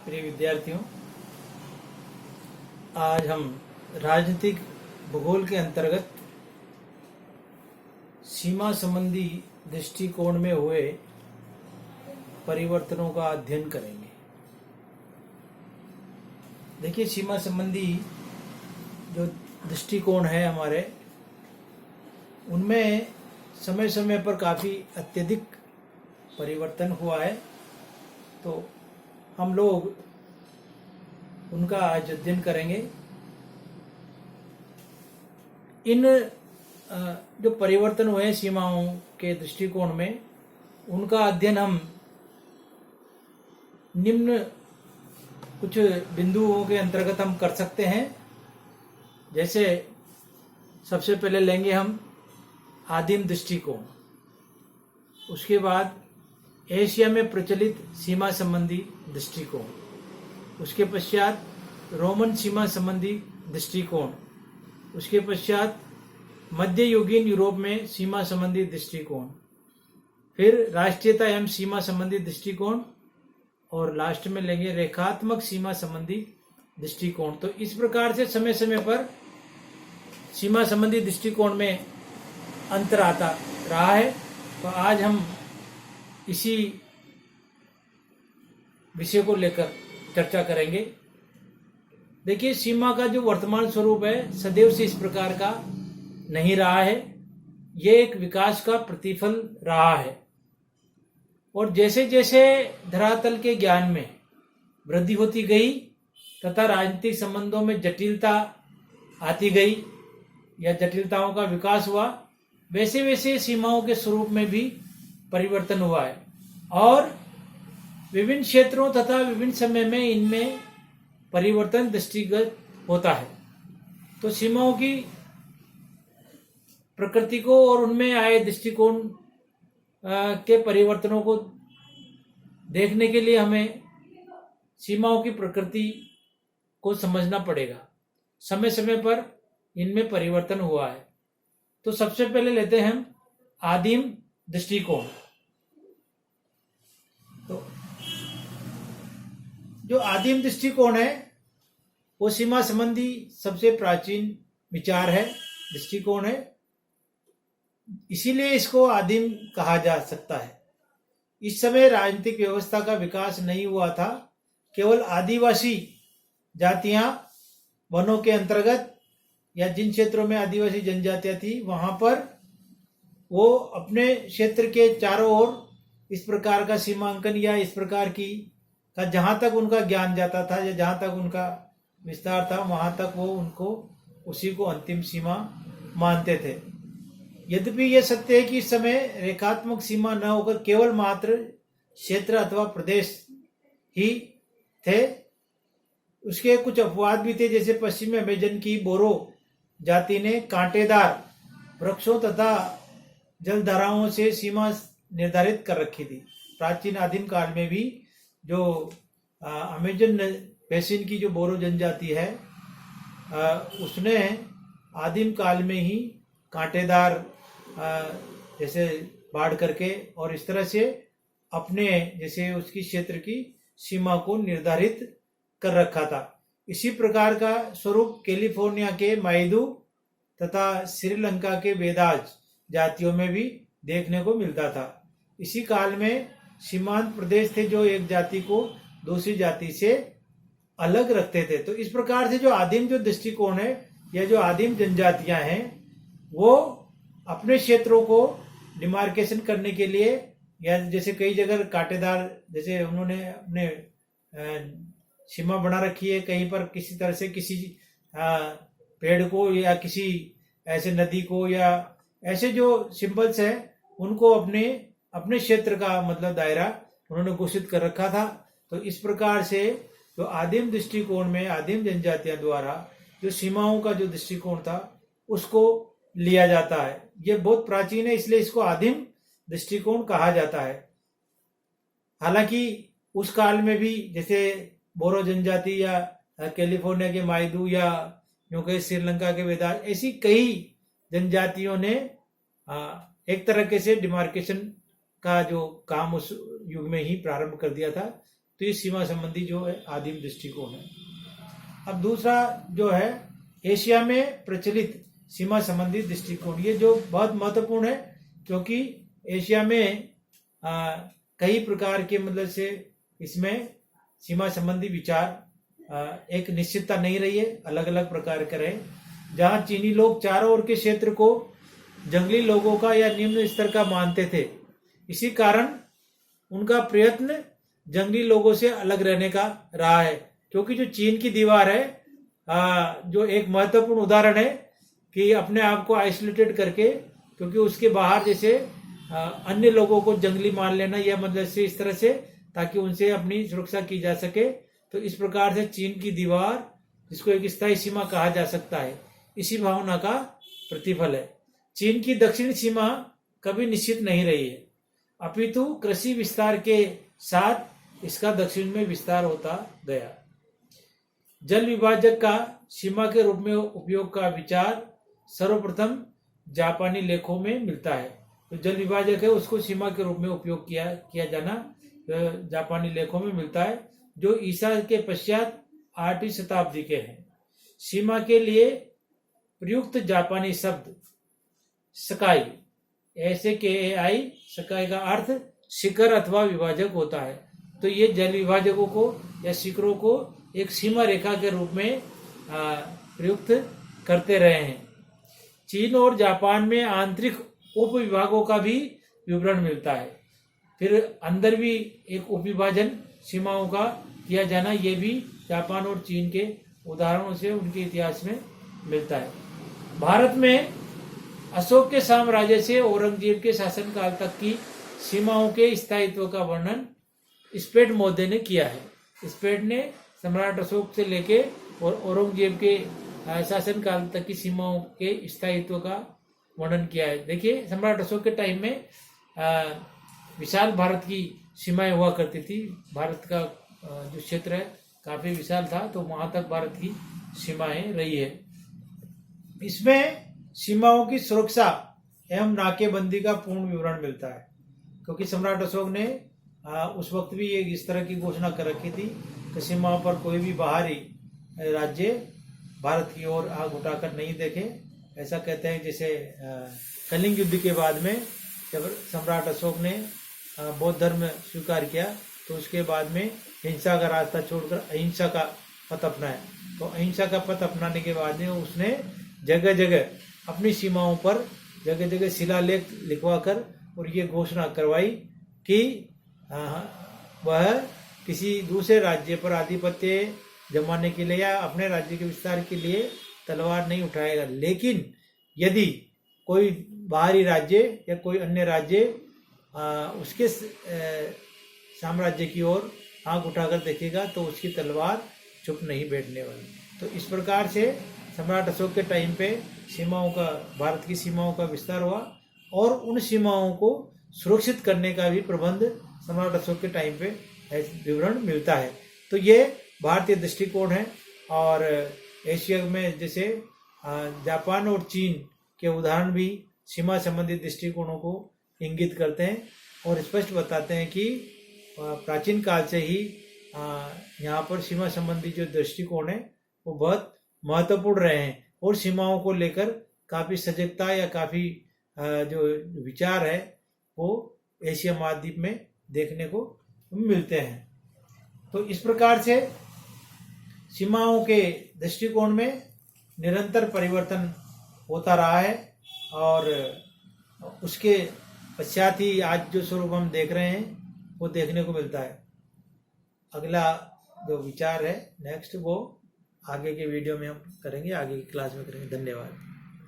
प्रिय विद्यार्थियों, आज हम राजनीतिक भूगोल के अंतर्गत सीमा संबंधी दृष्टिकोण में हुए परिवर्तनों का अध्ययन करेंगे। देखिए, सीमा संबंधी जो दृष्टिकोण है हमारे, उनमें समय समय पर काफ़ी अत्यधिक परिवर्तन हुआ है। तो हम लोग उनका आज अध्ययन करेंगे। इन जो परिवर्तन हुए सीमाओं के दृष्टिकोण में, उनका अध्ययन हम निम्न कुछ बिंदुओं के अंतर्गत हम कर सकते हैं। जैसे सबसे पहले लेंगे हम आदिम दृष्टिकोण, उसके बाद एशिया में प्रचलित सीमा संबंधी दृष्टिकोण, उसके पश्चात रोमन सीमा संबंधी दृष्टिकोण, उसके पश्चात मध्ययुगीन यूरोप में सीमा संबंधी दृष्टिकोण, फिर राष्ट्रीयता एवं सीमा संबंधी दृष्टिकोण, और लास्ट में लेंगे रेखात्मक सीमा संबंधी दृष्टिकोण। तो इस प्रकार से समय समय पर सीमा संबंधी दृष्टिकोण में अंतर आता रहा है। तो आज हम इसी विषय को लेकर चर्चा करेंगे। देखिए, सीमा का जो वर्तमान स्वरूप है सदैव से इस प्रकार का नहीं रहा है। ये एक विकास का प्रतिफल रहा है, और जैसे जैसे धरातल के ज्ञान में वृद्धि होती गई तथा राजनीतिक संबंधों में जटिलता आती गई या जटिलताओं का विकास हुआ, वैसे वैसे सीमाओं के स्वरूप में भी परिवर्तन हुआ है, और विभिन्न क्षेत्रों तथा विभिन्न समय में इनमें परिवर्तन दृष्टिगत होता है। तो सीमाओं की प्रकृति को और उनमें आए दृष्टिकोण के परिवर्तनों को देखने के लिए हमें सीमाओं की प्रकृति को समझना पड़ेगा। समय समय पर इनमें परिवर्तन हुआ है। तो सबसे पहले लेते हैं हम आदिम दृष्टिकोण। तो जो आदिम दृष्टिकोण है वो सीमा संबंधी सबसे प्राचीन विचार है, दृष्टिकोण है, इसीलिए इसको आदिम कहा जा सकता है। इस समय राजनीतिक व्यवस्था का विकास नहीं हुआ था। केवल आदिवासी जातियां वनों के अंतर्गत या जिन क्षेत्रों में आदिवासी जनजातियां थी वहां पर वो अपने क्षेत्र के चारों ओर इस प्रकार का सीमांकन या इस प्रकार की का जहां तक उनका ज्ञान जाता था या जहां तक उनका विस्तार था वहां तक वो उनको उसी को अंतिम सीमा मानते थे। यद्यपि यह सत्य है कि इस समय रेखात्मक सीमा न होकर केवल मात्र क्षेत्र अथवा प्रदेश ही थे। उसके कुछ अपवाद भी थे, जैसे पश्चिमी अमेजन की बोरो जाति ने कांटेदार वृक्षों तथा जलधाराओं से सीमा निर्धारित कर रखी थी। प्राचीन आदिम काल में भी जो अमेजन बेसिन की जो बोरो जनजाति है, उसने आदिम काल में ही कांटेदार जैसे बाढ़ करके और इस तरह से अपने जैसे उसकी क्षेत्र की सीमा को निर्धारित कर रखा था। इसी प्रकार का स्वरूप कैलिफोर्निया के माइदू तथा श्रीलंका के वेदाज जातियों में भी देखने को मिलता था। इसी काल में सीमांत प्रदेश थे जो एक जाति को दूसरी जाति से अलग रखते थे। तो इस प्रकार से जो आदिम जो दृष्टिकोण है या जो आदिम जनजातियां हैं वो अपने क्षेत्रों को डिमार्केशन करने के लिए, या जैसे कई जगह कांटेदार जैसे उन्होंने अपने सीमा बना रखी है, कहीं पर किसी तरह से किसी पेड़ को या किसी ऐसे नदी को या ऐसे जो सिंबल्स हैं उनको अपने क्षेत्र का मतलब दायरा उन्होंने घोषित कर रखा था। तो इस प्रकार से जो आदिम दृष्टिकोण में आदिम जनजातियों द्वारा जो सीमाओं का जो दृष्टिकोण था उसको लिया जाता है। ये बहुत प्राचीन है, इसलिए इसको आदिम दृष्टिकोण कहा जाता है। हालांकि उस काल में भी जैसे बोरो जनजाति या कैलिफोर्निया के माइदू या यूं कहे श्रीलंका के वेदास, ऐसी कई जनजातियों ने एक तरीके से डिमार्केशन का जो काम उस युग में ही प्रारंभ कर दिया था। तो ये सीमा संबंधी जो है आदिम दृष्टिकोण है। अब दूसरा जो है एशिया में प्रचलित सीमा संबंधी दृष्टिकोण, ये जो बहुत महत्वपूर्ण है क्योंकि एशिया में कई प्रकार के मतलब से इसमें सीमा संबंधी विचार एक निश्चितता नहीं रही है, अलग अलग प्रकार के रहे। जहां चीनी लोग चारों ओर के क्षेत्र को जंगली लोगों का या निम्न स्तर का मानते थे, इसी कारण उनका प्रयत्न जंगली लोगों से अलग रहने का रहा है। क्योंकि जो चीन की दीवार है जो एक महत्वपूर्ण उदाहरण है कि अपने आप को आइसोलेटेड करके, क्योंकि उसके बाहर जैसे अन्य लोगों को जंगली मान लेना या मतलब से इस तरह से ताकि उनसे अपनी सुरक्षा की जा सके, तो इस प्रकार से चीन की दीवार जिसको एक स्थायी सीमा कहा जा सकता है, इसी भावना का प्रतिफल है। चीन की दक्षिण सीमा कभी निश्चित नहीं रही है, अपितु कृषि विस्तार के साथ इसका दक्षिण में विस्तार होता गया। जल विभाजक का सीमा के रूप में उपयोग का विचार सर्वप्रथम जापानी लेखों में मिलता है। तो जल विभाजक है उसको सीमा के रूप में उपयोग किया जाना जापानी लेखों में मिलता है, जो ईसा के पश्चात 8वीं शताब्दी के हैं। सीमा के लिए प्रयुक्त जापानी शब्द सकाई, SAKAI, सकाई का अर्थ शिखर अथवा विभाजक होता है। तो ये जल विभाजकों को या शिखरों को एक सीमा रेखा के रूप में प्रयुक्त करते रहे हैं। चीन और जापान में आंतरिक उप विभागों का भी विवरण मिलता है। फिर अंदर भी एक उप विभाजन सीमाओं का किया जाना, ये भी जापान और चीन के उदाहरणों से उनके इतिहास में मिलता है। भारत में अशोक के साम्राज्य से औरंगजेब के शासनकाल तक की सीमाओं के स्थायित्व का वर्णन स्पेट महोदय ने किया है। स्पेट ने सम्राट अशोक से लेके और औरंगजेब के शासनकाल तक की सीमाओं के स्थायित्व का वर्णन किया है। देखिए, सम्राट अशोक के टाइम में विशाल भारत की सीमाएं हुआ करती थी। भारत का जो क्षेत्र है काफी विशाल था, तो वहां तक भारत की सीमाएं रही है। इसमें सीमाओं की सुरक्षा एवं नाकेबंदी का पूर्ण विवरण मिलता है, क्योंकि सम्राट अशोक ने उस वक्त भी एक इस तरह की घोषणा कर रखी थी कि सीमाओं पर कोई भी बाहरी राज्य भारत की ओर आग उठाकर नहीं देखे। ऐसा कहते हैं जैसे कलिंग युद्ध के बाद में जब सम्राट अशोक ने बौद्ध धर्म स्वीकार किया, तो उसके बाद में हिंसा का रास्ता छोड़कर अहिंसा का पथ अपनाया। तो अहिंसा का पथ अपनाने के बाद में उसने जगह जगह अपनी सीमाओं पर जगह जगह शिलालेख लिखवा कर और ये घोषणा करवाई कि वह किसी दूसरे राज्य पर आधिपत्य जमाने के लिए या अपने राज्य के विस्तार के लिए तलवार नहीं उठाएगा। लेकिन यदि कोई बाहरी राज्य या कोई अन्य राज्य उसके साम्राज्य की ओर आंख उठाकर देखेगा तो उसकी तलवार चुप नहीं बैठने वाली। तो इस प्रकार से सम्राट अशोक के टाइम पे सीमाओं का, भारत की सीमाओं का विस्तार हुआ और उन सीमाओं को सुरक्षित करने का भी प्रबंध सम्राट अशोक के टाइम पे विवरण मिलता है। तो ये भारतीय दृष्टिकोण है। और एशिया में जैसे जापान और चीन के उदाहरण भी सीमा संबंधी दृष्टिकोणों को इंगित करते हैं और स्पष्ट बताते हैं कि प्राचीन काल से ही यहाँ पर सीमा संबंधी जो दृष्टिकोण है वो बहुत महत्वपूर्ण रहे हैं और सीमाओं को लेकर काफी सजगता या काफी जो विचार है वो एशिया महाद्वीप में देखने को मिलते हैं। तो इस प्रकार से सीमाओं के दृष्टिकोण में निरंतर परिवर्तन होता रहा है और उसके पश्चात ही आज जो स्वरूप हम देख रहे हैं वो देखने को मिलता है। अगला जो विचार है नेक्स्ट वो आगे के वीडियो में हम करेंगे, आगे की क्लास में करेंगे। धन्यवाद।